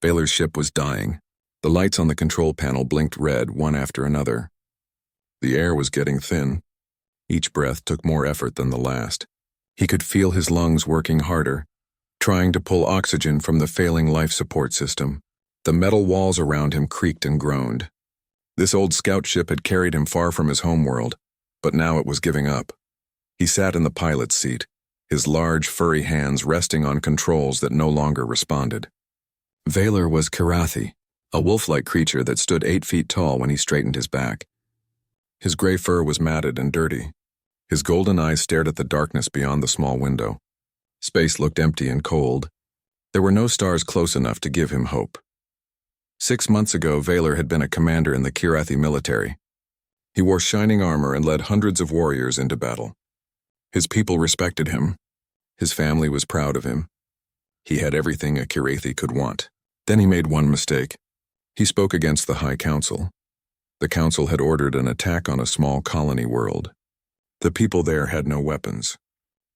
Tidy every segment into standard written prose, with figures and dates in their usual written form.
Vaylor's ship was dying. The lights on the control panel blinked red one after another. The air was getting thin. Each breath took more effort than the last. He could feel his lungs working harder, trying to pull oxygen from the failing life support system. The metal walls around him creaked and groaned. This old scout ship had carried him far from his homeworld, but now it was giving up. He sat in the pilot's seat, his large, furry hands resting on controls that no longer responded. Vaylor was Karathi, a wolf-like creature that stood 8 feet tall when he straightened his back. His gray fur was matted and dirty. His golden eyes stared at the darkness beyond the small window. Space looked empty and cold. There were no stars close enough to give him hope. 6 months ago, Vaylor had been a commander in the Karathi military. He wore shining armor and led hundreds of warriors into battle. His people respected him. His family was proud of him. He had everything a Karathi could want. Then he made one mistake. He spoke against the High Council. The Council had ordered an attack on a small colony world. The people there had no weapons.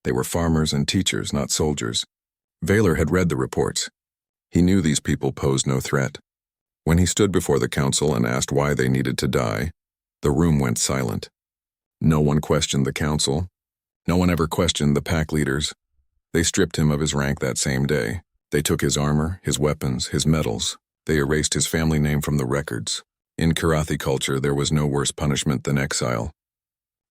They were farmers and teachers, not soldiers. Vaylor had read the reports. He knew these people posed no threat. When he stood before the Council and asked why they needed to die, the room went silent. No one questioned the Council. No one ever questioned the pack leaders. They stripped him of his rank that same day. They took his armor, his weapons, his medals. They erased his family name from the records. In Karathi culture, there was no worse punishment than exile.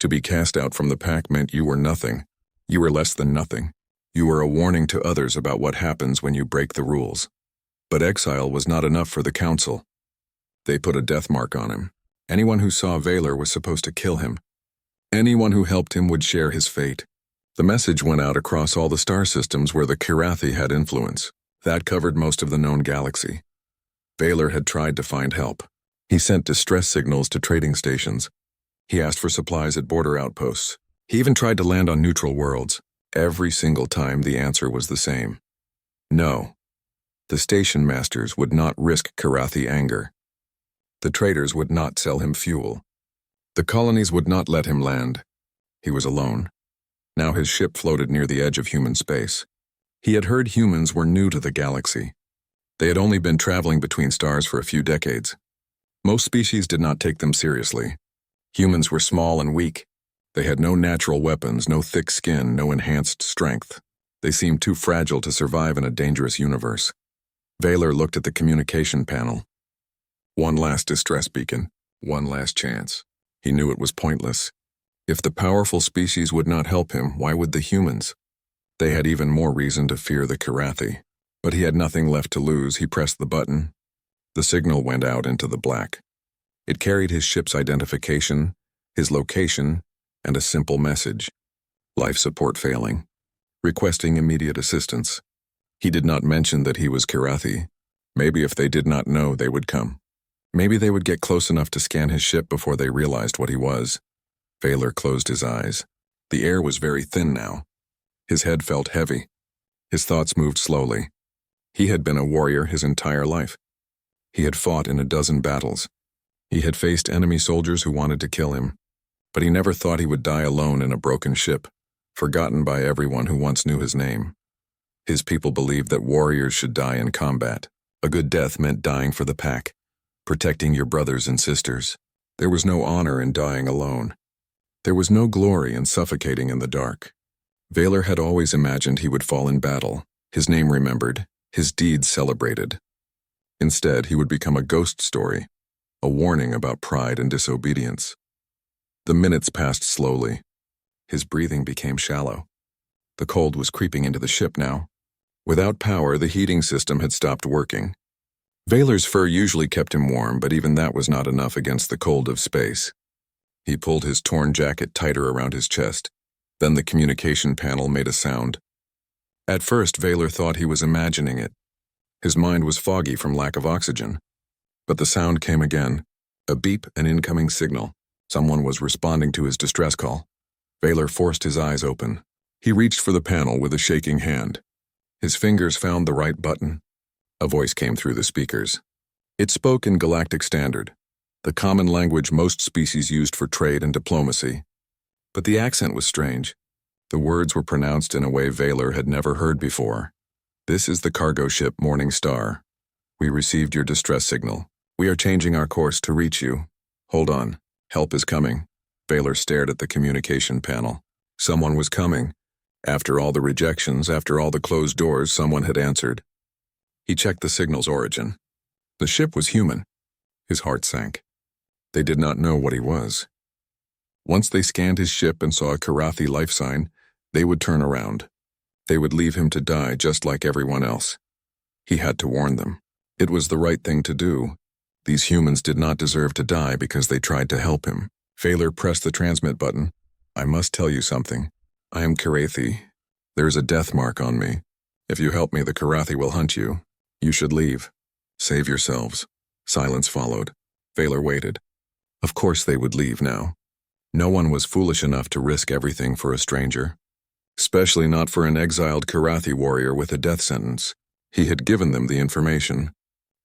To be cast out from the pack meant you were nothing. You were less than nothing. You were a warning to others about what happens when you break the rules. But exile was not enough for the Council. They put a death mark on him. Anyone who saw Vaylor was supposed to kill him. Anyone who helped him would share his fate. The message went out across all the star systems where the Karathi had influence. That covered most of the known galaxy. Vaylor had tried to find help. He sent distress signals to trading stations. He asked for supplies at border outposts. He even tried to land on neutral worlds. Every single time the answer was the same. No. The station masters would not risk Karathi anger. The traders would not sell him fuel. The colonies would not let him land. He was alone. Now his ship floated near the edge of human space. He had heard humans were new to the galaxy. They had only been traveling between stars for a few decades. Most species did not take them seriously. Humans were small and weak. They had no natural weapons, no thick skin, no enhanced strength. They seemed too fragile to survive in a dangerous universe. Vaylor looked at the communication panel. One last distress beacon, one last chance. He knew it was pointless. If the powerful species would not help him, why would the humans? They had even more reason to fear the Karathi. But he had nothing left to lose. He pressed the button. The signal went out into the black. It carried his ship's identification, his location, and a simple message. Life support failing. Requesting immediate assistance. He did not mention that he was Karathi. Maybe if they did not know, they would come. Maybe they would get close enough to scan his ship before they realized what he was. Vaylor closed his eyes. The air was very thin now. His head felt heavy. His thoughts moved slowly. He had been a warrior his entire life. He had fought in a dozen battles. He had faced enemy soldiers who wanted to kill him. But he never thought he would die alone in a broken ship, forgotten by everyone who once knew his name. His people believed that warriors should die in combat. A good death meant dying for the pack, protecting your brothers and sisters. There was no honor in dying alone. There was no glory in suffocating in the dark. Vaylor had always imagined he would fall in battle, his name remembered, his deeds celebrated. Instead, he would become a ghost story, a warning about pride and disobedience. The minutes passed slowly. His breathing became shallow. The cold was creeping into the ship now. Without power, the heating system had stopped working. Vaylor's fur usually kept him warm, but even that was not enough against the cold of space. He pulled his torn jacket tighter around his chest. Then the communication panel made a sound. At first, Vaylor thought he was imagining it. His mind was foggy from lack of oxygen. But the sound came again. A beep, an incoming signal. Someone was responding to his distress call. Vaylor forced his eyes open. He reached for the panel with a shaking hand. His fingers found the right button. A voice came through the speakers. It spoke in Galactic Standard, the common language most species used for trade and diplomacy. But the accent was strange. The words were pronounced in a way Vaylor had never heard before. This is the cargo ship Morning Star. We received your distress signal. We are changing our course to reach you. Hold on. Help is coming. Vaylor stared at the communication panel. Someone was coming. After all the rejections, after all the closed doors, someone had answered. He checked the signal's origin. The ship was human. His heart sank. They did not know what he was. Once they scanned his ship and saw a Karathi life sign, they would turn around. They would leave him to die just like everyone else. He had to warn them. It was the right thing to do. These humans did not deserve to die because they tried to help him. Vaylor pressed the transmit button. I must tell you something. I am Karathi. There is a death mark on me. If you help me, the Karathi will hunt you. You should leave. Save yourselves. Silence followed. Vaylor waited. Of course they would leave now. No one was foolish enough to risk everything for a stranger. Especially not for an exiled Karathi warrior with a death sentence. He had given them the information.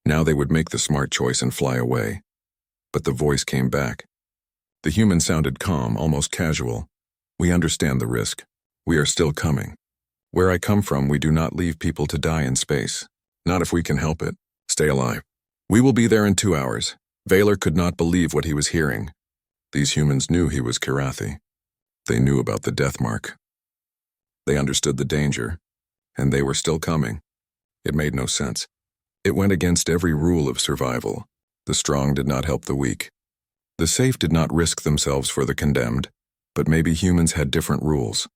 Now they would make the smart choice and fly away. But the voice came back. The human sounded calm, almost casual. We understand the risk. We are still coming. Where I come from, we do not leave people to die in space. Not if we can help it. Stay alive. We will be there in 2 hours. Vaylor could not believe what he was hearing. These humans knew he was Karathi. They knew about the death mark. They understood the danger, and they were still coming. It made no sense. It went against every rule of survival. The strong did not help the weak. The safe did not risk themselves for the condemned, but maybe humans had different rules.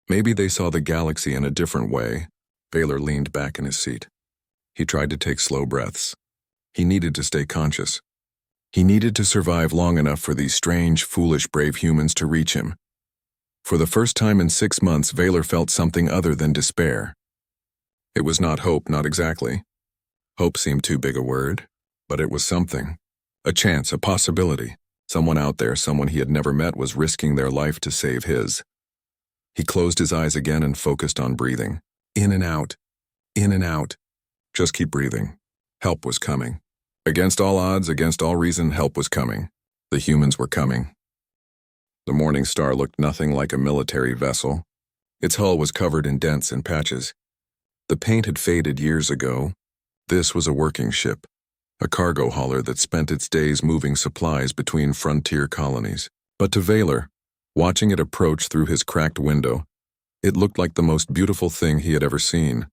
Maybe they saw the galaxy in a different way. Vaylor leaned back in his seat. He tried to take slow breaths. He needed to stay conscious. He needed to survive long enough for these strange, foolish, brave humans to reach him. For the first time in 6 months, Vaylor felt something other than despair. It was not hope, not exactly. Hope seemed too big a word, but it was something. A chance, a possibility. Someone out there, someone he had never met, was risking their life to save his. He closed his eyes again and focused on breathing. In and out. In and out. Just keep breathing. Help was coming. Against all odds, against all reason, help was coming. The humans were coming. The Morning Star looked nothing like a military vessel. Its hull was covered in dents and patches. The paint had faded years ago. This was a working ship, a cargo hauler that spent its days moving supplies between frontier colonies. But to Vaylor, watching it approach through his cracked window, it looked like the most beautiful thing he had ever seen.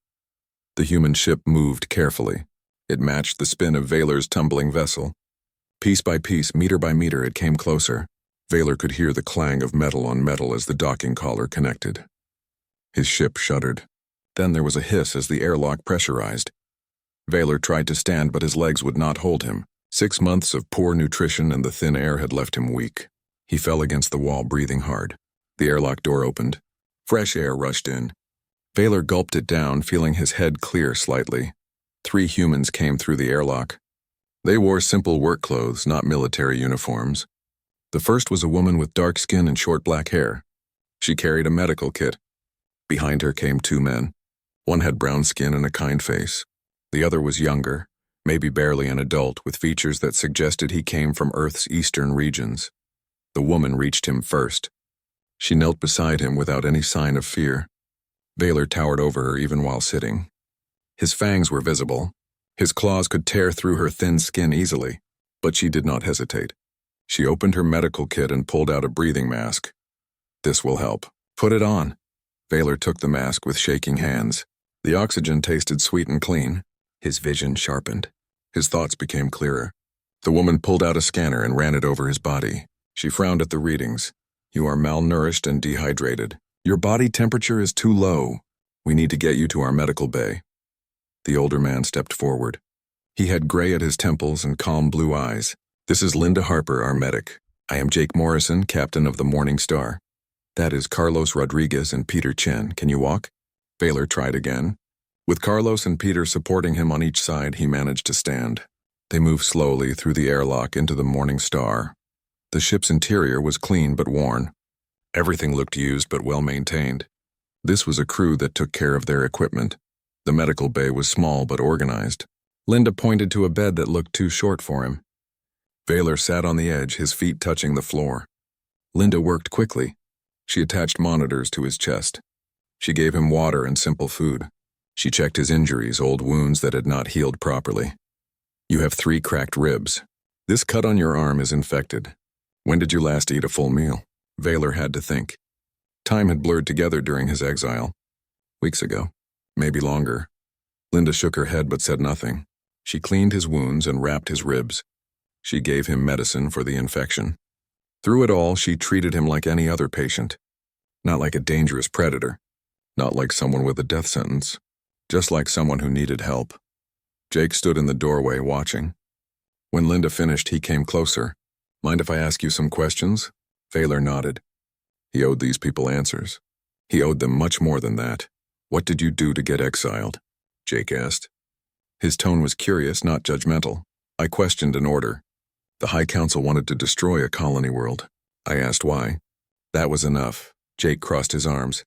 The human ship moved carefully. It matched the spin of Vaylor's tumbling vessel. Piece by piece, meter by meter, it came closer. Vaylor could hear the clang of metal on metal as the docking collar connected. His ship shuddered. Then there was a hiss as the airlock pressurized. Vaylor tried to stand, but his legs would not hold him. 6 months of poor nutrition and the thin air had left him weak. He fell against the wall, breathing hard. The airlock door opened. Fresh air rushed in. Vaylor gulped it down, feeling his head clear slightly. 3 humans came through the airlock. They wore simple work clothes, not military uniforms. The first was a woman with dark skin and short black hair. She carried a medical kit. Behind her came 2 men. One had brown skin and a kind face. The other was younger, maybe barely an adult, with features that suggested he came from Earth's eastern regions. The woman reached him first. She knelt beside him without any sign of fear. Vaylor towered over her even while sitting. His fangs were visible. His claws could tear through her thin skin easily, but she did not hesitate. She opened her medical kit and pulled out a breathing mask. This will help. Put it on. Vaylor took the mask with shaking hands. The oxygen tasted sweet and clean. His vision sharpened. His thoughts became clearer. The woman pulled out a scanner and ran it over his body. She frowned at the readings. You are malnourished and dehydrated. Your body temperature is too low. We need to get you to our medical bay. The older man stepped forward. He had gray at his temples and calm blue eyes. This is Linda Harper, our medic. I am Jake Morrison, captain of the Morning Star. That is Carlos Rodriguez and Peter Chen. Can you walk? Vaylor tried again. With Carlos and Peter supporting him on each side, he managed to stand. They moved slowly through the airlock into the Morning Star. The ship's interior was clean but worn. Everything looked used but well maintained. This was a crew that took care of their equipment. The medical bay was small but organized. Linda pointed to a bed that looked too short for him. Vaylor sat on the edge, his feet touching the floor. Linda worked quickly. She attached monitors to his chest. She gave him water and simple food. She checked his injuries, old wounds that had not healed properly. You have 3 cracked ribs. This cut on your arm is infected. When did you last eat a full meal? Vaylor had to think. Time had blurred together during his exile. Weeks ago. Maybe longer. Linda shook her head but said nothing. She cleaned his wounds and wrapped his ribs. She gave him medicine for the infection. Through it all, she treated him like any other patient. Not like a dangerous predator. Not like someone with a death sentence. Just like someone who needed help. Jake stood in the doorway watching. When Linda finished, he came closer. Mind if I ask you some questions? Vaylor nodded. He owed these people answers. He owed them much more than that. What did you do to get exiled? Jake asked. His tone was curious, not judgmental. I questioned an order. The High Council wanted to destroy a colony world. I asked why. That was enough. Jake crossed his arms.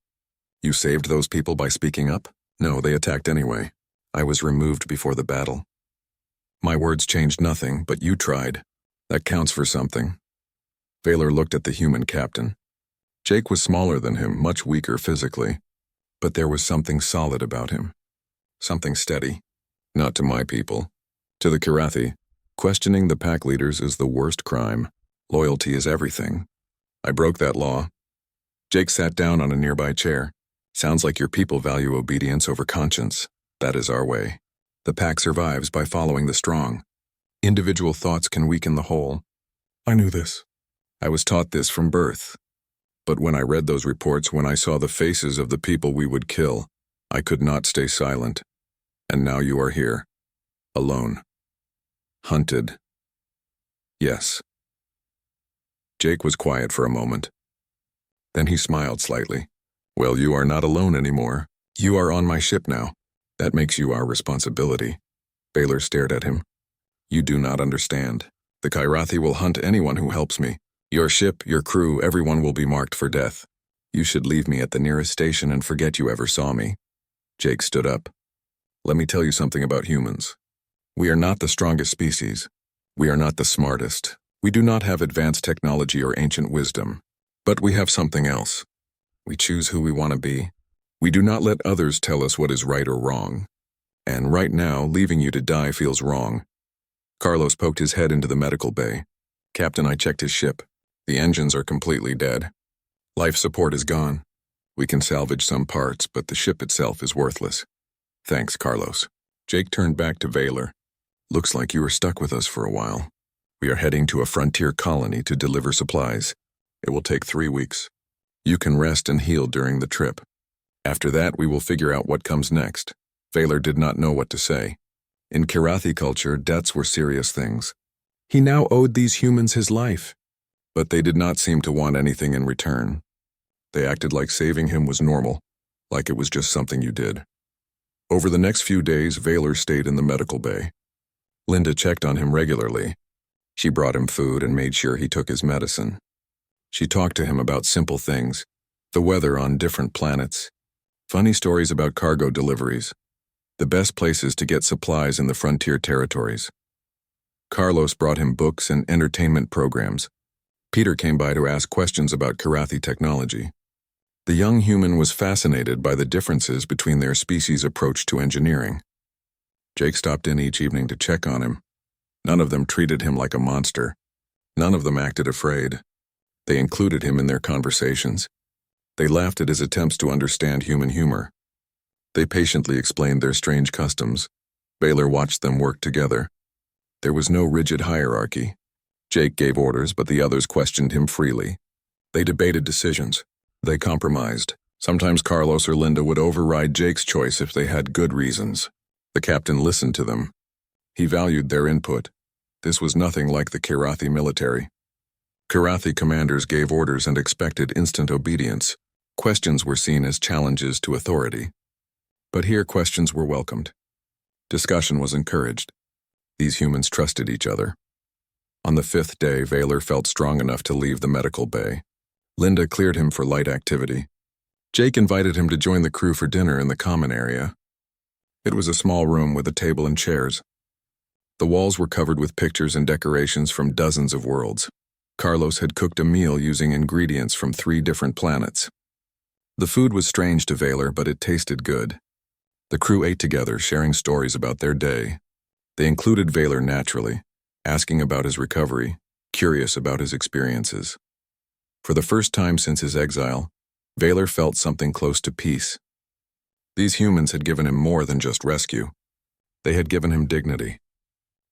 You saved those people by speaking up? No, they attacked anyway. I was removed before the battle. My words changed nothing, but you tried. That counts for something. Vaylor looked at the human captain. Jake was smaller than him, much weaker physically. But there was something solid about him. Something steady. Not to my people. To the Kirathi, questioning the pack leaders is the worst crime. Loyalty is everything. I broke that law. Jake sat down on a nearby chair. Sounds like your people value obedience over conscience. That is our way. The pack survives by following the strong. Individual thoughts can weaken the whole. I knew this. I was taught this from birth. But when I read those reports, when I saw the faces of the people we would kill, I could not stay silent. And now you are here. Alone. Hunted. Yes. Jake was quiet for a moment. Then he smiled slightly. Well, you are not alone anymore. You are on my ship now. That makes you our responsibility. Vaylor stared at him. You do not understand. The Kirathi will hunt anyone who helps me. Your ship, your crew, everyone will be marked for death. You should leave me at the nearest station and forget you ever saw me. Jake stood up. Let me tell you something about humans. We are not the strongest species. We are not the smartest. We do not have advanced technology or ancient wisdom. But we have something else. We choose who we want to be. We do not let others tell us what is right or wrong. And right now, leaving you to die feels wrong. Carlos poked his head into the medical bay. Captain, I checked his ship. The engines are completely dead. Life support is gone. We can salvage some parts, but the ship itself is worthless. Thanks, Carlos. Jake turned back to Vaylor. Looks like you are stuck with us for a while. We are heading to a frontier colony to deliver supplies. It will take 3 weeks. You can rest and heal during the trip. After that, we will figure out what comes next. Vaylor did not know what to say. In Kirathi culture, debts were serious things. He now owed these humans his life. But they did not seem to want anything in return. They acted like saving him was normal, like it was just something you did. Over the next few days, Vaylor stayed in the medical bay. Linda checked on him regularly. She brought him food and made sure he took his medicine. She talked to him about simple things, the weather on different planets, funny stories about cargo deliveries, the best places to get supplies in the frontier territories. Carlos brought him books and entertainment programs. Peter came by to ask questions about Kirathi technology. The young human was fascinated by the differences between their species' approach to engineering. Jake stopped in each evening to check on him. None of them treated him like a monster. None of them acted afraid. They included him in their conversations. They laughed at his attempts to understand human humor. They patiently explained their strange customs. Vaylor watched them work together. There was no rigid hierarchy. Jake gave orders, but the others questioned him freely. They debated decisions. They compromised. Sometimes Carlos or Linda would override Jake's choice if they had good reasons. The captain listened to them. He valued their input. This was nothing like the Kirathi military. Kirathi commanders gave orders and expected instant obedience. Questions were seen as challenges to authority. But here questions were welcomed. Discussion was encouraged. These humans trusted each other. On the 5th day, Vaylor felt strong enough to leave the medical bay. Linda cleared him for light activity. Jake invited him to join the crew for dinner in the common area. It was a small room with a table and chairs. The walls were covered with pictures and decorations from dozens of worlds. Carlos had cooked a meal using ingredients from 3 different planets. The food was strange to Vaylor, but it tasted good. The crew ate together, sharing stories about their day. They included Vaylor naturally, asking about his recovery, curious about his experiences. For the first time since his exile, Vaylor felt something close to peace. These humans had given him more than just rescue. They had given him dignity.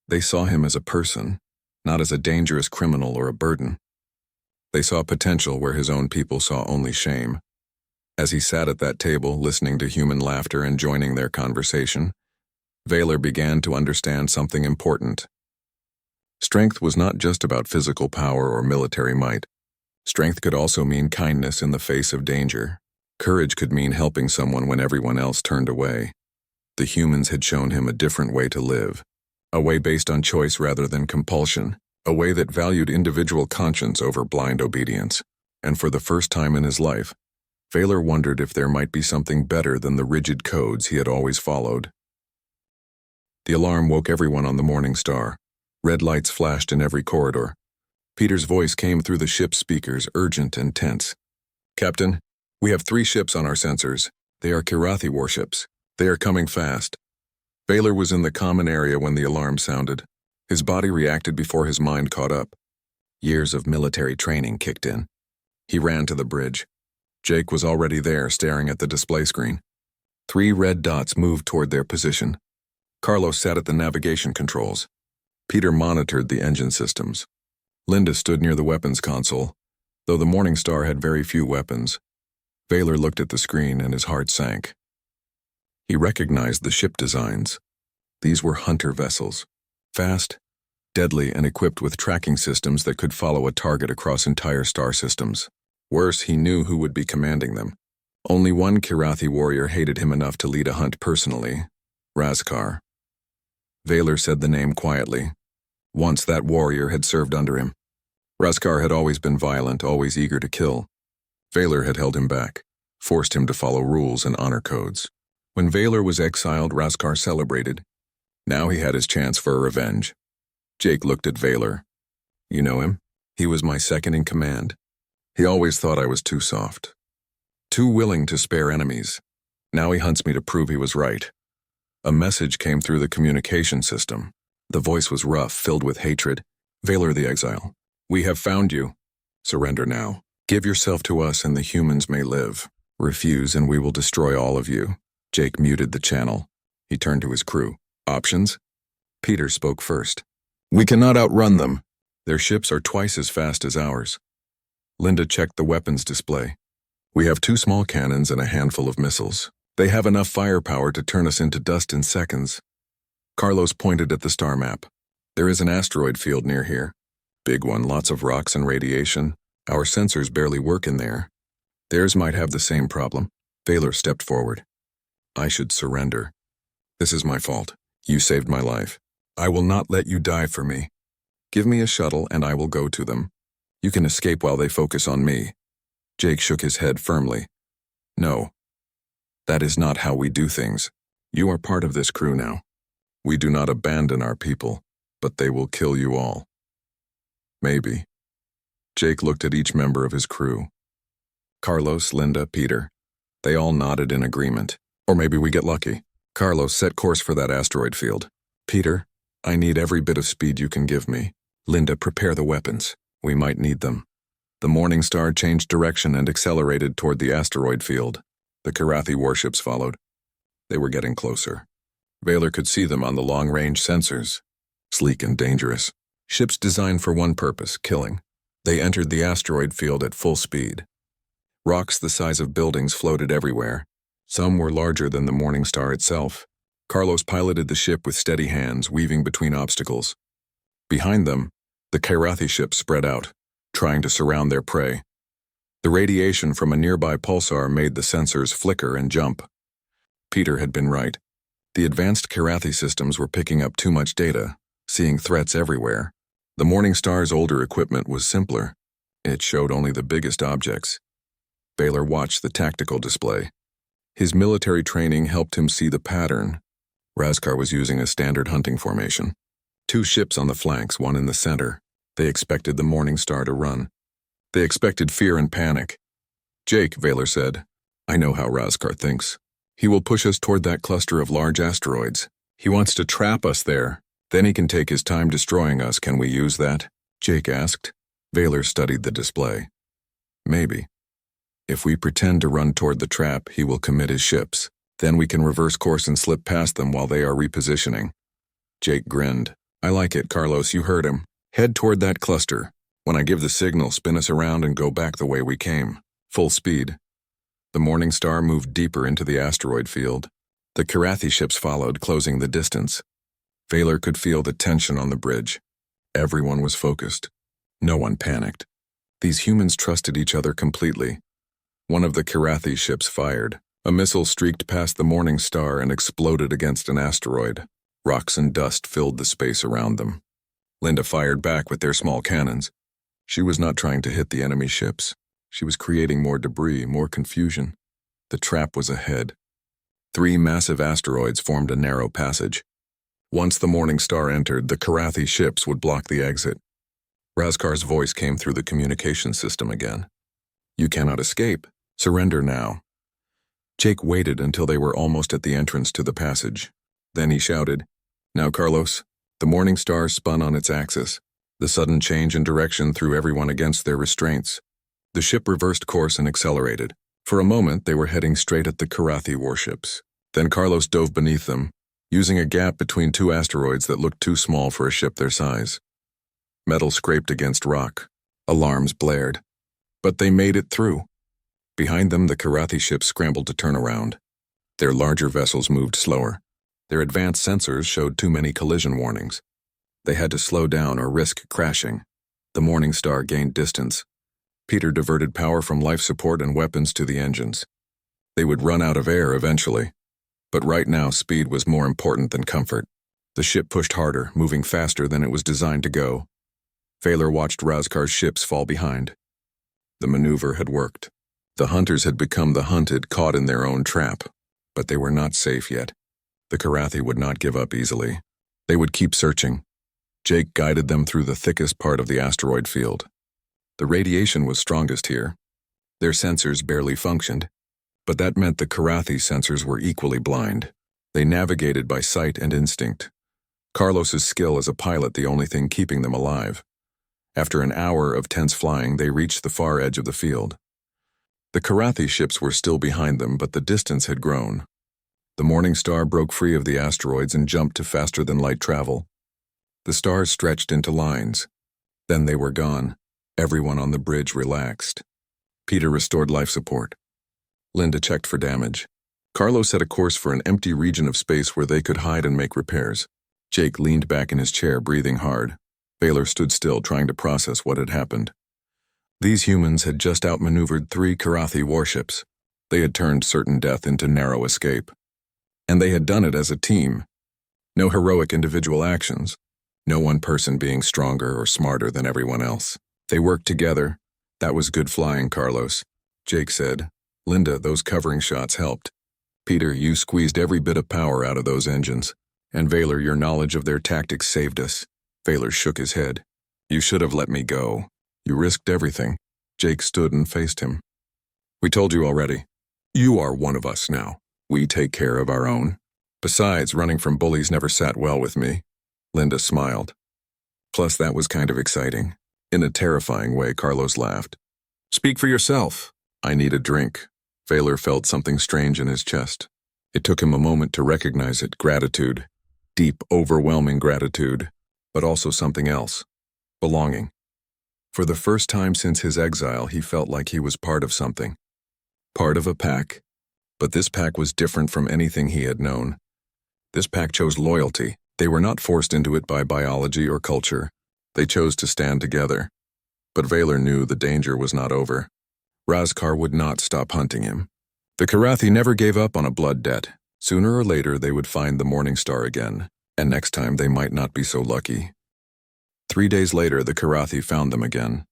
They saw him as a person, not as a dangerous criminal or a burden. They saw potential where his own people saw only shame. As he sat at that table, listening to human laughter and joining their conversation, Vaylor began to understand something important. Strength was not just about physical power or military might. Strength could also mean kindness in the face of danger. Courage could mean helping someone when everyone else turned away. The humans had shown him a different way to live, a way based on choice rather than compulsion, a way that valued individual conscience over blind obedience. And for the first time in his life, Vaylor wondered if there might be something better than the rigid codes he had always followed. The alarm woke everyone on the Morning Star. Red lights flashed in every corridor. Peter's voice came through the ship's speakers, urgent and tense. "Captain, we have 3 ships on our sensors. They are Kilrathi warships. They are coming fast." Vaylor was in the common area when the alarm sounded. His body reacted before his mind caught up. Years of military training kicked in. He ran to the bridge. Jake was already there, staring at the display screen. 3 red dots moved toward their position. Carlos sat at the navigation controls. Peter monitored the engine systems. Linda stood near the weapons console. Though the Morning Star had very few weapons, Vaylor looked at the screen and his heart sank. He recognized the ship designs. These were hunter vessels, fast, deadly, and equipped with tracking systems that could follow a target across entire star systems. Worse, he knew who would be commanding them. Only one Kilrathi warrior hated him enough to lead a hunt personally, Raskar. Vaylor said the name quietly. Once that warrior had served under him. Raskar had always been violent, always eager to kill. Vaylor had held him back, forced him to follow rules and honor codes. When Vaylor was exiled, Raskar celebrated. Now he had his chance for a revenge. Jake looked at Vaylor. "You know him? He was my second in command. He always thought I was too soft, too willing to spare enemies. Now he hunts me to prove he was right." A message came through the communication system. The voice was rough, filled with hatred. "Vaylor the Exile, we have found you. Surrender now. Give yourself to us and the humans may live. Refuse and we will destroy all of you." Jake muted the channel. He turned to his crew. "Options?" Peter spoke first. "We cannot outrun them. Their ships are twice as fast as ours." Linda checked the weapons display. "We have 2 small cannons and a handful of missiles. They have enough firepower to turn us into dust in seconds." Carlos pointed at the star map. "There is an asteroid field near here. Big one, lots of rocks and radiation. Our sensors barely work in there. Theirs might have the same problem." Vaylor stepped forward. "I should surrender. This is my fault. You saved my life. I will not let you die for me. Give me a shuttle and I will go to them. You can escape while they focus on me." Jake shook his head firmly. "No. That is not how we do things. You are part of this crew now. We do not abandon our people, but they will kill you all." "Maybe." Jake looked at each member of his crew. Carlos, Linda, Peter. They all nodded in agreement. "Or maybe we get lucky." Carlos set course for that asteroid field. "Peter, I need every bit of speed you can give me. Linda, prepare the weapons. We might need them." The Morning Star changed direction and accelerated toward the asteroid field. The Kilrathi warships followed. They were getting closer. Vaylor could see them on the long-range sensors. Sleek and dangerous. Ships designed for one purpose, killing. They entered the asteroid field at full speed. Rocks the size of buildings floated everywhere. Some were larger than the Morning Star itself. Carlos piloted the ship with steady hands, weaving between obstacles. Behind them, the Kilrathi ships spread out, trying to surround their prey. The radiation from a nearby pulsar made the sensors flicker and jump. Peter had been right. The advanced Kilrathi systems were picking up too much data, seeing threats everywhere. The Morning Star's older equipment was simpler. It showed only the biggest objects. Vaylor watched the tactical display. His military training helped him see the pattern. Raskar was using a standard hunting formation. 2 ships on the flanks, 1 in the center. They expected the Morning Star to run. They expected fear and panic. "Jake," Vaylor said, "I know how Raskar thinks. He will push us toward that cluster of large asteroids. He wants to trap us there, Then he can take his time destroying us. Can we use that? Jake asked. Vaylor studied the display. Maybe. If we pretend to run toward the trap, he will commit his ships. Then we can reverse course and slip past them while they are repositioning. Jake grinned. I like it, Carlos, you heard him. Head toward that cluster. When I give the signal, spin us around and go back the way we came. Full speed. The Morning Star moved deeper into the asteroid field. The Karathi ships followed, closing the distance. Vaylor could feel the tension on the bridge. Everyone was focused. No one panicked. These humans trusted each other completely. One of the Karathi ships fired. A missile streaked past the Morning Star and exploded against an asteroid. Rocks and dust filled the space around them. Linda fired back with their small cannons. She was not trying to hit the enemy ships. She was creating more debris, more confusion. The trap was ahead. 3 massive asteroids formed a narrow passage. Once the Morning Star entered, the Karathi ships would block the exit. Razkar's voice came through the communication system again. You cannot escape. Surrender now. Jake waited until they were almost at the entrance to the passage. Then he shouted, Now, Carlos. The Morning Star spun on its axis. The sudden change in direction threw everyone against their restraints. The ship reversed course and accelerated. For a moment, they were heading straight at the Karathi warships. Then Carlos dove beneath them, using a gap between 2 asteroids that looked too small for a ship their size. Metal scraped against rock. Alarms blared. But they made it through. Behind them, the Karathi ships scrambled to turn around. Their larger vessels moved slower. Their advanced sensors showed too many collision warnings. They had to slow down or risk crashing. The Morning Star gained distance. Peter diverted power from life support and weapons to the engines. They would run out of air eventually. But right now, speed was more important than comfort. The ship pushed harder, moving faster than it was designed to go. Vaylor watched Razkar's ships fall behind. The maneuver had worked. The hunters had become the hunted, caught in their own trap. But they were not safe yet. The Karathi would not give up easily. They would keep searching. Jake guided them through the thickest part of the asteroid field. The radiation was strongest here. Their sensors barely functioned, but that meant the Karathi sensors were equally blind. They navigated by sight and instinct. Carlos's skill as a pilot the only thing keeping them alive. After an hour of tense flying, they reached the far edge of the field. The Karathi ships were still behind them, but the distance had grown. The Morning Star broke free of the asteroids and jumped to faster-than-light travel. The stars stretched into lines. Then they were gone. Everyone on the bridge relaxed. Peter restored life support. Linda checked for damage. Carlos set a course for an empty region of space where they could hide and make repairs. Jake leaned back in his chair, breathing hard. Vaylor stood still, trying to process what had happened. These humans had just outmaneuvered 3 Karathi warships. They had turned certain death into narrow escape. And they had done it as a team. No heroic individual actions. No one person being stronger or smarter than everyone else. They worked together. That was good flying, Carlos. Jake said. Linda, those covering shots helped. Peter, you squeezed every bit of power out of those engines. And Vaylor, your knowledge of their tactics saved us. Vaylor shook his head. You should have let me go. You risked everything. Jake stood and faced him. We told you already. You are one of us now. We take care of our own. Besides, running from bullies never sat well with me. Linda smiled. Plus, that was kind of exciting. In a terrifying way, Carlos laughed. Speak for yourself. I need a drink. Vaylor felt something strange in his chest. It took him a moment to recognize it. Gratitude. Deep, overwhelming gratitude. But also something else. Belonging. For the first time since his exile, he felt like he was part of something. Part of a pack. But this pack was different from anything he had known. This pack chose loyalty. They were not forced into it by biology or culture. They chose to stand together. But Vaylor knew the danger was not over. Razkar would not stop hunting him. The Karathi never gave up on a blood debt. Sooner or later they would find the Morning Star again, and next time they might not be so lucky. 3 days later, the Karathi found them again.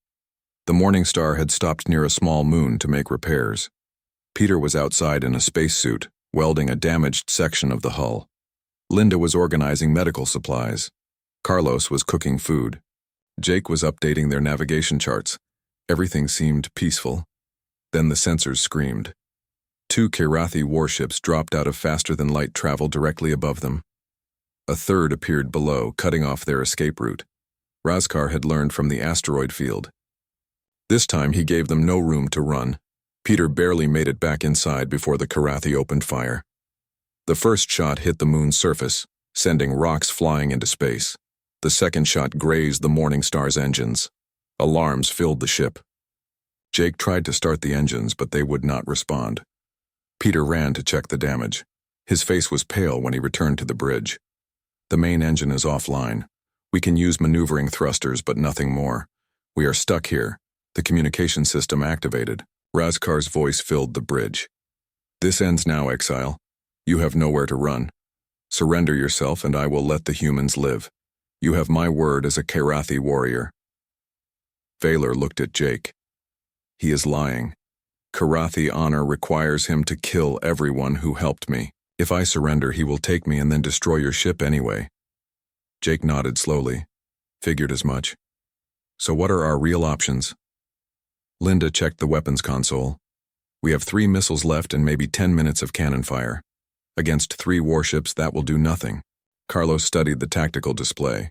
The Morning Star had stopped near a small moon to make repairs. Peter was outside in a spacesuit, welding a damaged section of the hull. Linda was organizing medical supplies. Carlos was cooking food. Jake was updating their navigation charts. Everything seemed peaceful. Then the sensors screamed. 2 Karathi warships dropped out of faster-than-light travel directly above them. A third appeared below, cutting off their escape route. Razkar had learned from the asteroid field. This time he gave them no room to run. Peter barely made it back inside before the Karathi opened fire. The first shot hit the moon's surface, sending rocks flying into space. The second shot grazed the Morning Star's engines. Alarms filled the ship. Jake tried to start the engines, but they would not respond. Peter ran to check the damage. His face was pale when he returned to the bridge. The main engine is offline. We can use maneuvering thrusters, but nothing more. We are stuck here. The communication system activated. Razkar's voice filled the bridge. This ends now, Exile. You have nowhere to run. Surrender yourself and I will let the humans live. You have my word as a Karathi warrior. Vaylor looked at Jake. He is lying. Karathi honor requires him to kill everyone who helped me. If I surrender, he will take me and then destroy your ship anyway. Jake nodded slowly. Figured as much. So what are our real options? Linda checked the weapons console. We have 3 missiles left and maybe 10 minutes of cannon fire. Against 3 warships, that will do nothing. Carlos studied the tactical display.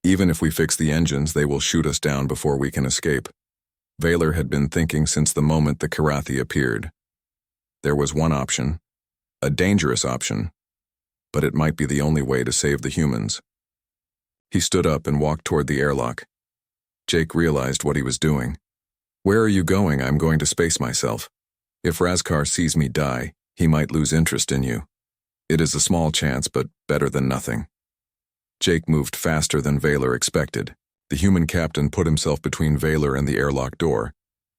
Even if we fix the engines, they will shoot us down before we can escape. Vaylor had been thinking since the moment the Karathi appeared. There was one option, a dangerous option, but it might be the only way to save the humans. He stood up and walked toward the airlock. Jake realized what he was doing. Where are you going? I'm going to space myself. If Razkar sees me die, he might lose interest in you. It is a small chance, but better than nothing. Jake moved faster than Vaylor expected. The human captain put himself between Vaylor and the airlock door.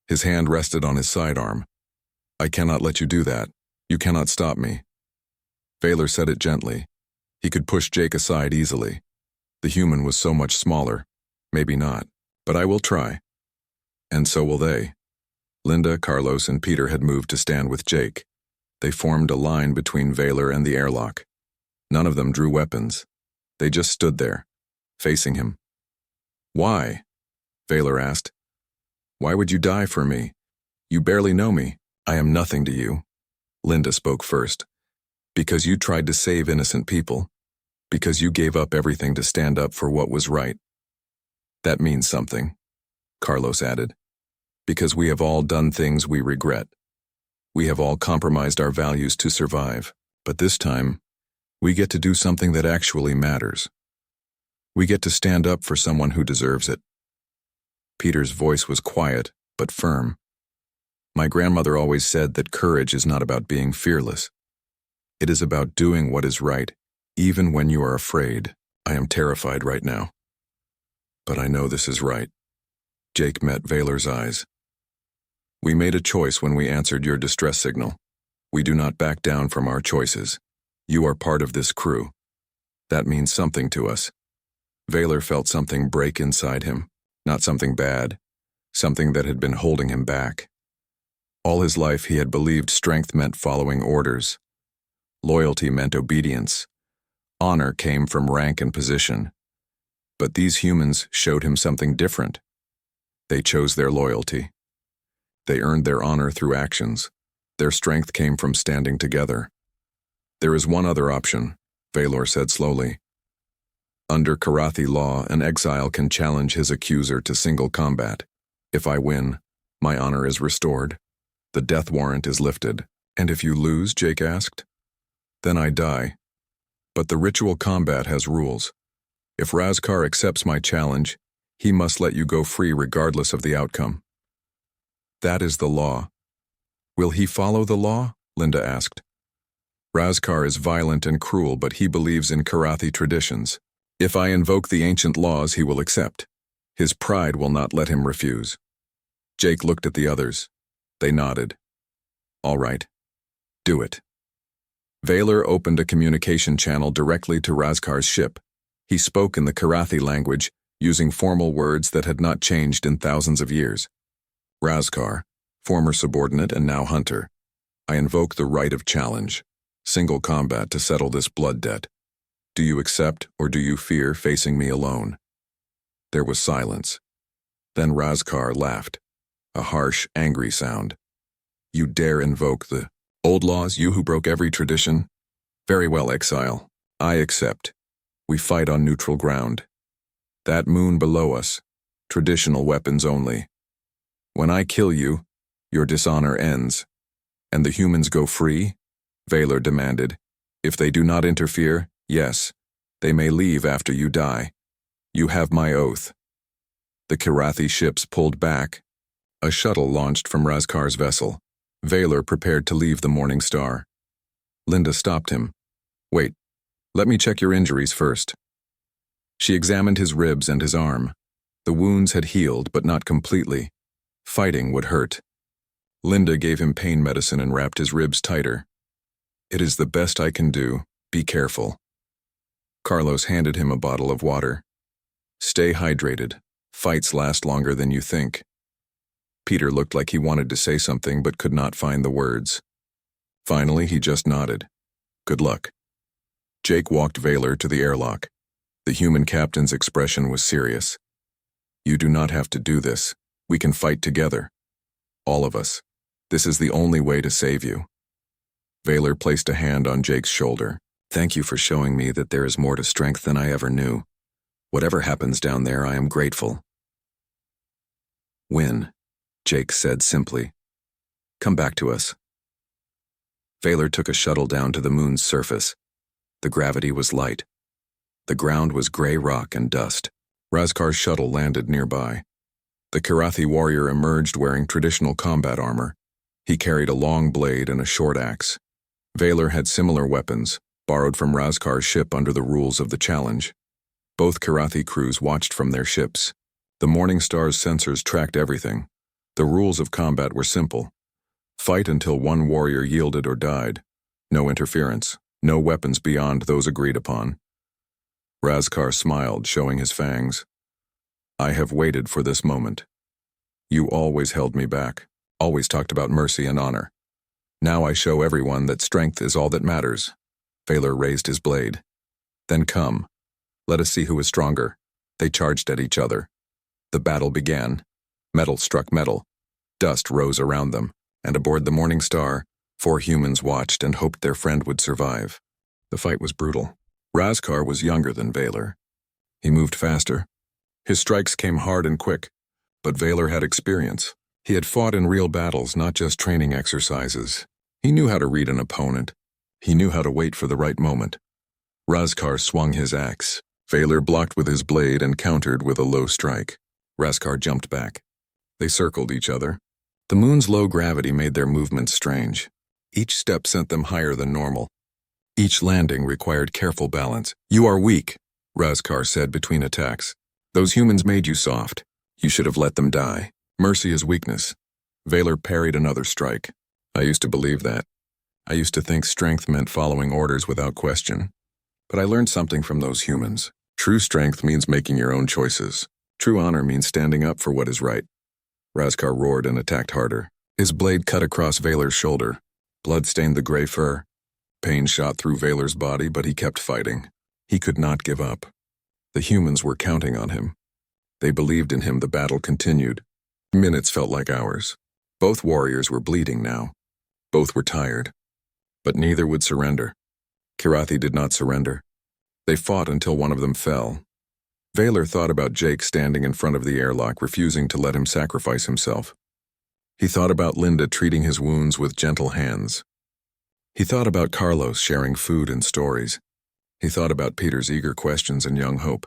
His hand rested on his sidearm. I cannot let you do that. You cannot stop me. Vaylor said it gently. He could push Jake aside easily. The human was so much smaller. Maybe not, but I will try. And so will they. Linda, Carlos, and Peter had moved to stand with Jake. They formed a line between Vaylor and the airlock. None of them drew weapons. They just stood there, facing him. Why? Vaylor asked. Why would you die for me? You barely know me. I am nothing to you. Linda spoke first. Because you tried to save innocent people. Because you gave up everything to stand up for what was right. That means something, Carlos added. Because we have all done things we regret. We have all compromised our values to survive. But this time, we get to do something that actually matters. We get to stand up for someone who deserves it. Peter's voice was quiet, but firm. My grandmother always said that courage is not about being fearless. It is about doing what is right, even when you are afraid. I am terrified right now. But I know this is right. Jake met Vaylor's eyes. We made a choice when we answered your distress signal. We do not back down from our choices. You are part of this crew. That means something to us. Vaylor felt something break inside him. Not something bad. Something that had been holding him back. All his life he had believed strength meant following orders. Loyalty meant obedience. Honor came from rank and position. But these humans showed him something different. They chose their loyalty. They earned their honor through actions. Their strength came from standing together. There is one other option, Vaylor said slowly. Under Karathi law, an exile can challenge his accuser to single combat. If I win, my honor is restored. The death warrant is lifted. And if you lose, Jake asked? Then I die. But the ritual combat has rules. If Razkar accepts my challenge, he must let you go free regardless of the outcome. That is the law. Will he follow the law? Linda asked. Razkar is violent and cruel, but he believes in Karathi traditions. If I invoke the ancient laws, he will accept. His pride will not let him refuse. Jake looked at the others. They nodded. All right. Do it. Vaylor opened a communication channel directly to Razkar's ship. He spoke in the Karathi language, using formal words that had not changed in thousands of years. Razkar, former subordinate and now hunter, I invoke the right of challenge. Single combat to settle this blood debt. Do you accept or do you fear facing me alone? There was silence. Then Razkar laughed, a harsh, angry sound. You dare invoke the old laws, you who broke every tradition? Very well, exile. I accept. We fight on neutral ground. That moon below us, traditional weapons only. When I kill you, your dishonor ends. And the humans go free? Valor demanded. If they do not interfere, yes. They may leave after you die. You have my oath. The Kirathi ships pulled back. A shuttle launched from Razkar's vessel. Valor prepared to leave the Morning Star. Linda stopped him. Wait, let me check your injuries first. She examined his ribs and his arm. The wounds had healed, but not completely. Fighting would hurt. Linda gave him pain medicine and wrapped his ribs tighter. It is the best I can do. Be careful. Carlos handed him a bottle of water. Stay hydrated. Fights last longer than you think. Peter looked like he wanted to say something but could not find the words. Finally, he just nodded. Good luck. Jake walked Valor to the airlock. The human captain's expression was serious. You do not have to do this. We can fight together. All of us. This is the only way to save you. Valor placed a hand on Jake's shoulder. Thank you for showing me that there is more to strength than I ever knew. Whatever happens down there, I am grateful. Win, Jake said simply. Come back to us. Valor took a shuttle down to the moon's surface. The gravity was light. The ground was gray rock and dust. Razkar's shuttle landed nearby. The Kirathi warrior emerged wearing traditional combat armor. He carried a long blade and a short axe. Valor had similar weapons, borrowed from Razkar's ship under the rules of the challenge. Both Kirathi crews watched from their ships. The Morning Star's sensors tracked everything. The rules of combat were simple. Fight until one warrior yielded or died. No interference. No weapons beyond those agreed upon. Razkar smiled, showing his fangs. I have waited for this moment. You always held me back, always talked about mercy and honor. Now I show everyone that strength is all that matters. Valor raised his blade. Then come. Let us see who is stronger. They charged at each other. The battle began. Metal struck metal. Dust rose around them, and aboard the Morning Star, 4 humans watched and hoped their friend would survive. The fight was brutal. Razkar was younger than Valor. He moved faster. His strikes came hard and quick, but Valor had experience. He had fought in real battles, not just training exercises. He knew how to read an opponent. He knew how to wait for the right moment. Razkar swung his axe. Valor blocked with his blade and countered with a low strike. Razkar jumped back. They circled each other. The moon's low gravity made their movements strange. Each step sent them higher than normal. Each landing required careful balance. You are weak, Razkar said between attacks. Those humans made you soft. You should have let them die. Mercy is weakness. Valor parried another strike. I used to believe that. I used to think strength meant following orders without question. But I learned something from those humans. True strength means making your own choices. True honor means standing up for what is right. Razkar roared and attacked harder. His blade cut across Valor's shoulder. Blood stained the gray fur. Pain shot through Valor's body, but he kept fighting. He could not give up. The humans were counting on him. They believed in him. The battle continued. Minutes felt like hours. Both warriors were bleeding now. Both were tired. But neither would surrender. Kirathi did not surrender. They fought until one of them fell. Valor thought about Jake standing in front of the airlock, refusing to let him sacrifice himself. He thought about Linda treating his wounds with gentle hands. He thought about Carlos sharing food and stories. He thought about Peter's eager questions and young hope.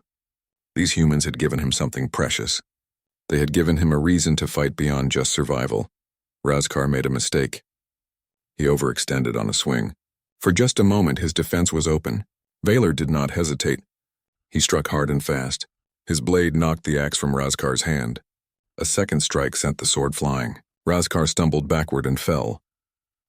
These humans had given him something precious. They had given him a reason to fight beyond just survival. Razkar made a mistake. He overextended on a swing. For just a moment, his defense was open. Valor did not hesitate. He struck hard and fast. His blade knocked the axe from Razkar's hand. A second strike sent the sword flying. Razkar stumbled backward and fell.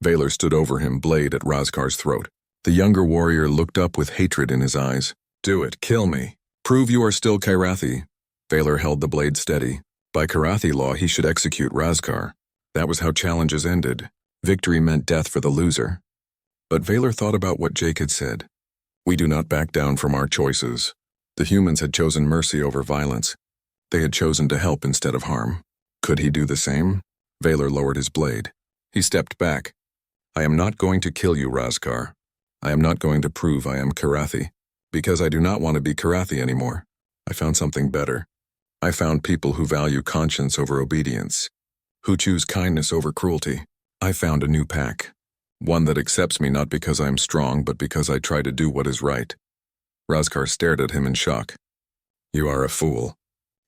Valor stood over him, blade at Razkar's throat. The younger warrior looked up with hatred in his eyes. Do it, kill me. Prove you are still Kirathi. Valor held the blade steady. By Kirathi law, he should execute Razkar. That was how challenges ended. Victory meant death for the loser. But Valor thought about what Jake had said. We do not back down from our choices. The humans had chosen mercy over violence. They had chosen to help instead of harm. Could he do the same? Valor lowered his blade. He stepped back. I am not going to kill you, Razkar. I am not going to prove I am Kirathi. Because I do not want to be Karathi anymore. I found something better. I found people who value conscience over obedience, who choose kindness over cruelty. I found a new pack. One that accepts me not because I am strong, but because I try to do what is right. Razkar stared at him in shock. You are a fool.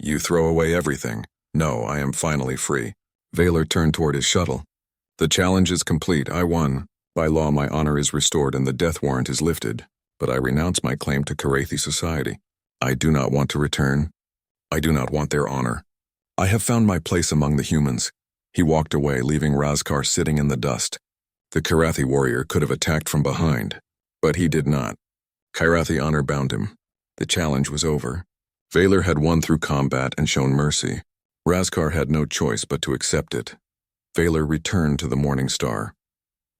You throw away everything. No, I am finally free. Valor turned toward his shuttle. The challenge is complete. I won. By law, my honor is restored and the death warrant is lifted. But I renounce my claim to Karathi society. I do not want to return. I do not want their honor. I have found my place among the humans. He walked away, leaving Razkar sitting in the dust. The Karathi warrior could have attacked from behind, but he did not. Karathi honor bound him. The challenge was over. Valor had won through combat and shown mercy. Razkar had no choice but to accept it. Valor returned to the Morning Star.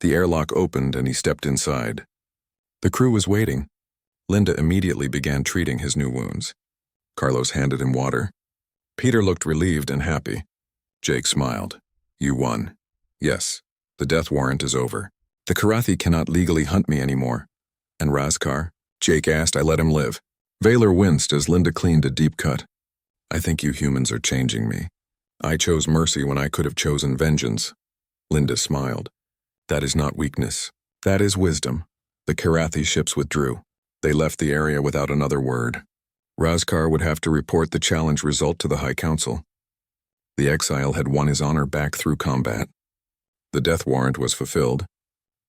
The airlock opened and he stepped inside. The crew was waiting. Linda immediately began treating his new wounds. Carlos handed him water. Peter looked relieved and happy. Jake smiled. You won. Yes, the death warrant is over. The Karathi cannot legally hunt me anymore. And Razkar? Jake asked. I let him live. Valor winced as Linda cleaned a deep cut. I think you humans are changing me. I chose mercy when I could have chosen vengeance. Linda smiled. That is not weakness. That is wisdom. The Karathi ships withdrew. They left the area without another word. Razkar would have to report the challenge result to the High Council. The exile had won his honor back through combat. The death warrant was fulfilled.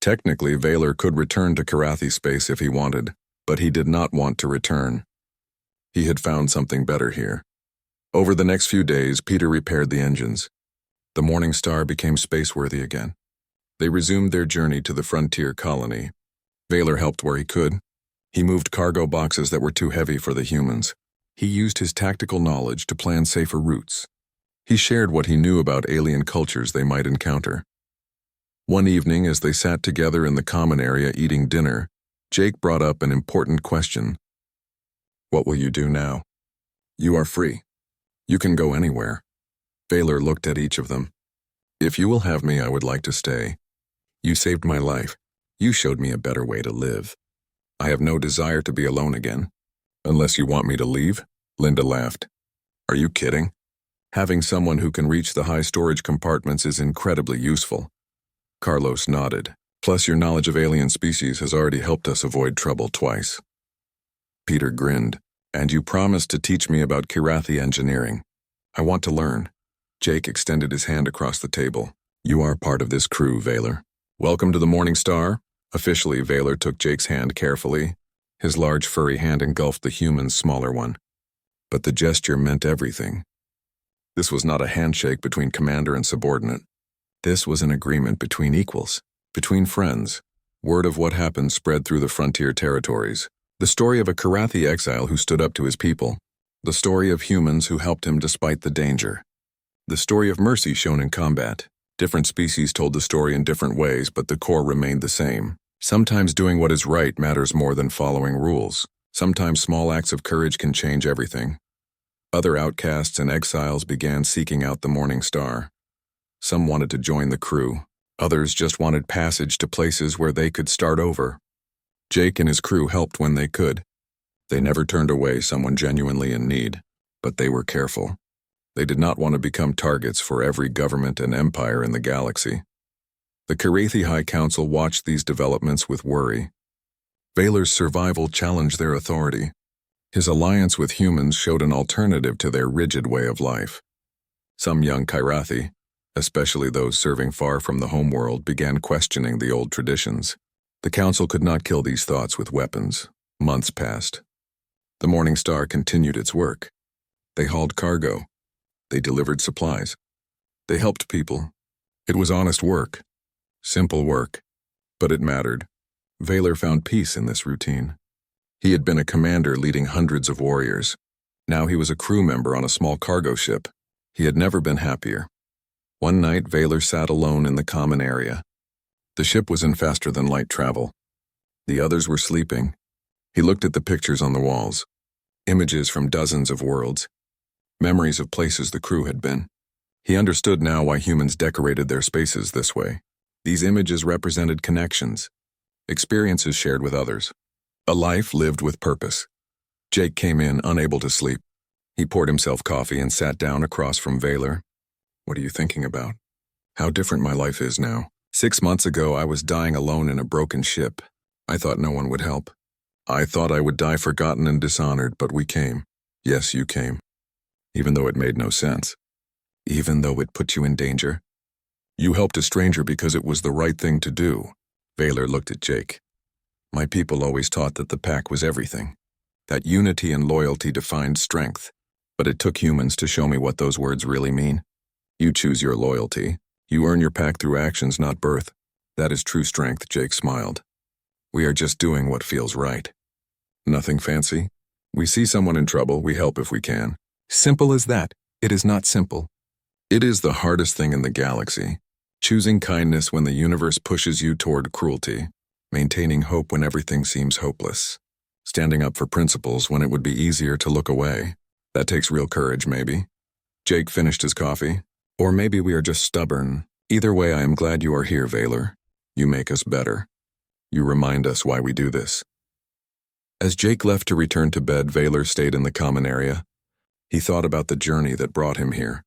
Technically, Valor could return to Karathi space if he wanted, but he did not want to return. He had found something better here. Over the next few days, Peter repaired the engines. The Morning Star became spaceworthy again. They resumed their journey to the frontier colony. Valor helped where he could. He moved cargo boxes that were too heavy for the humans. He used his tactical knowledge to plan safer routes. He shared what he knew about alien cultures they might encounter. One evening, as they sat together in the common area eating dinner, Jake brought up an important question. What will you do now? You are free. You can go anywhere. Valor looked at each of them. If you will have me, I would like to stay. You saved my life. You showed me a better way to live. I have no desire to be alone again. Unless you want me to leave? Linda laughed. Are you kidding? Having someone who can reach the high storage compartments is incredibly useful. Carlos nodded. Plus, your knowledge of alien species has already helped us avoid trouble twice. Peter grinned. And you promised to teach me about Karathi engineering. I want to learn. Jake extended his hand across the table. You are part of this crew, Valor. Welcome to the Morning Star. Officially, Valor took Jake's hand carefully. His large furry hand engulfed the human's smaller one. But the gesture meant everything. This was not a handshake between commander and subordinate. This was an agreement between equals, between friends. Word of what happened spread through the frontier territories. The story of a Karathi exile who stood up to his people. The story of humans who helped him despite the danger. The story of mercy shown in combat. Different species told the story in different ways, but the core remained the same. Sometimes doing what is right matters more than following rules. Sometimes small acts of courage can change everything. Other outcasts and exiles began seeking out the Morning Star. Some wanted to join the crew. Others just wanted passage to places where they could start over. Jake and his crew helped when they could. They never turned away someone genuinely in need, but they were careful. They did not want to become targets for every government and empire in the galaxy. The Karathi High Council watched these developments with worry. Valor's survival challenged their authority. His alliance with humans showed an alternative to their rigid way of life. Some young Karathi, especially those serving far from the homeworld, began questioning the old traditions. The council could not kill these thoughts with weapons. Months passed. The Morning Star continued its work. They hauled cargo. They delivered supplies. They helped people. It was honest work. Simple work. But it mattered. Valor found peace in this routine. He had been a commander leading hundreds of warriors. Now he was a crew member on a small cargo ship. He had never been happier. One night, Valor sat alone in the common area. The ship was in faster-than-light travel. The others were sleeping. He looked at the pictures on the walls. Images from dozens of worlds. Memories of places the crew had been. He understood now why humans decorated their spaces this way. These images represented connections, experiences shared with others. A life lived with purpose. Jake came in, unable to sleep. He poured himself coffee and sat down across from Vaylor. What are you thinking about? How different my life is now. 6 months ago, I was dying alone in a broken ship. I thought no one would help. I thought I would die forgotten and dishonored, but we came. Yes, you came. Even though it made no sense. Even though it put you in danger. You helped a stranger because it was the right thing to do. Vaylor looked at Jake. My people always taught that the pack was everything. That unity and loyalty defined strength. But it took humans to show me what those words really mean. You choose your loyalty. You earn your pack through actions, not birth. That is true strength, Jake smiled. We are just doing what feels right. Nothing fancy. We see someone in trouble, we help if we can. Simple as that. It is not simple. It is the hardest thing in the galaxy. Choosing kindness when the universe pushes you toward cruelty. Maintaining hope when everything seems hopeless. Standing up for principles when it would be easier to look away. That takes real courage, maybe. Jake finished his coffee. Or maybe we are just stubborn. Either way, I am glad you are here, Vaylor. You make us better. You remind us why we do this. As Jake left to return to bed, Vaylor stayed in the common area. He thought about the journey that brought him here.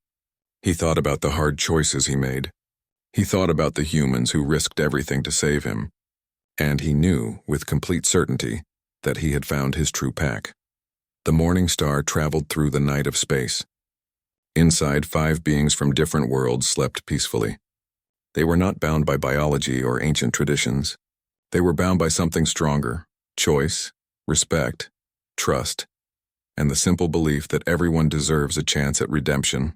He thought about the hard choices he made. He thought about the humans who risked everything to save him. And he knew, with complete certainty, that he had found his true pack. The morning star traveled through the night of space. Inside, 5 beings from different worlds slept peacefully. They were not bound by biology or ancient traditions. They were bound by something stronger: choice, respect, trust, and the simple belief that everyone deserves a chance at redemption.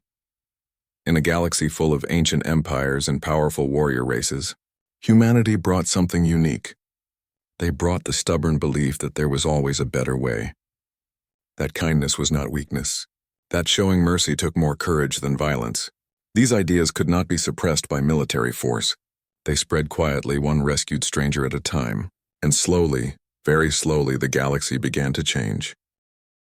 In a galaxy full of ancient empires and powerful warrior races, humanity brought something unique. They brought the stubborn belief that there was always a better way. That kindness was not weakness. That showing mercy took more courage than violence. These ideas could not be suppressed by military force. They spread quietly, one rescued stranger at a time. And slowly, very slowly, the galaxy began to change.